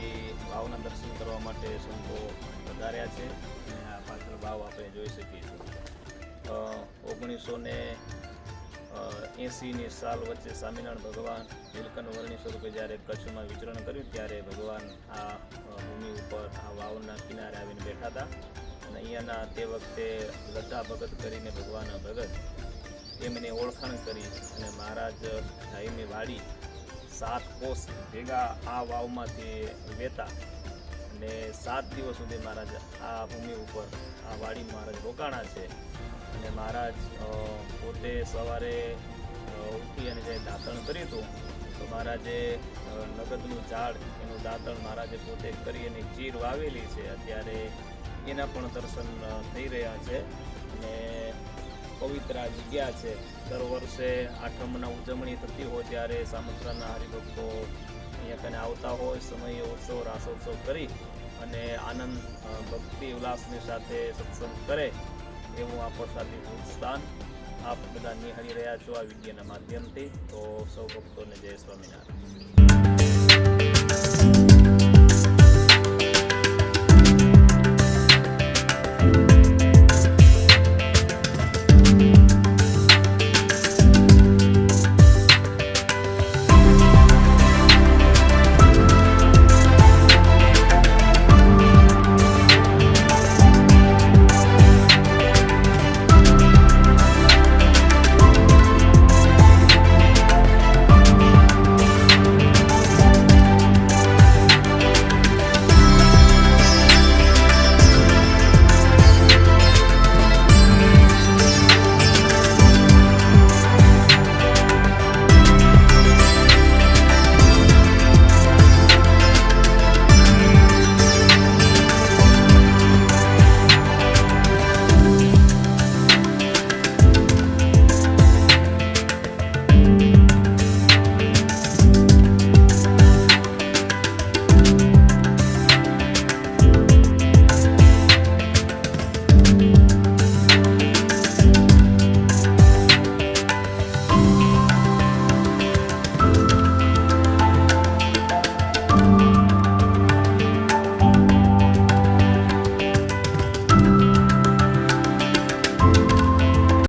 એ વાવના દર્શન કરવા માટે સંતો પધાર્યા છે અને આ પાછળ વાવ આપણે જોઈ શકીએ છીએ. 1980ની સાલ વચ્ચે સ્વામિનારાયણ ભગવાન નીલકંઠ વર્ણી સ્વરૂપે જ્યારે કચ્છમાં વિચરણ કર્યું ત્યારે ભગવાન આ ભૂમિ ઉપર આ વાવના કિનારે આવીને બેઠા હતા અને અહીંયાના તે વખતે લદ્દા ભગત કરીને ભગવાનના ભગત એમની ઓળખાણ કરી અને મહારાજ એમની વાડી 7 કોસ ભેગા આ વાવમાંથી વેતા અને 7 દિવસ સુધી મહારાજ આ ભૂમિ ઉપર આ વાડી મહારાજ રોકાણા છે. અને મહારાજ પોતે સવારે ઉઠી અને જ્યારે દાંતણ કર્યું હતું તો મહારાજે નગદનું ઝાડ એનું દાંતણ મહારાજે પોતે કરી અને ચીર વાવેલી છે. અત્યારે એના પણ દર્શન થઈ રહ્યા છે અને પવિત્ર જગ્યા છે. દર વર્ષે આઠમના ઉજવણી થતી હોય ત્યારે સામંતરાના હરિભક્તો અહીંયા કને આવતા હોય, સમયે ઉત્સવ રાસોત્સવ કરી અને આનંદ ભક્તિ ઉલ્લાસની સાથે સત્સંગ કરે એવું આ પ્રસાદી સ્થાન આપ બધા નિહાળી રહ્યા છો આ વિડીયોના માધ્યમથી. તો સૌ ભક્તોને જય સ્વામિનારાયણ.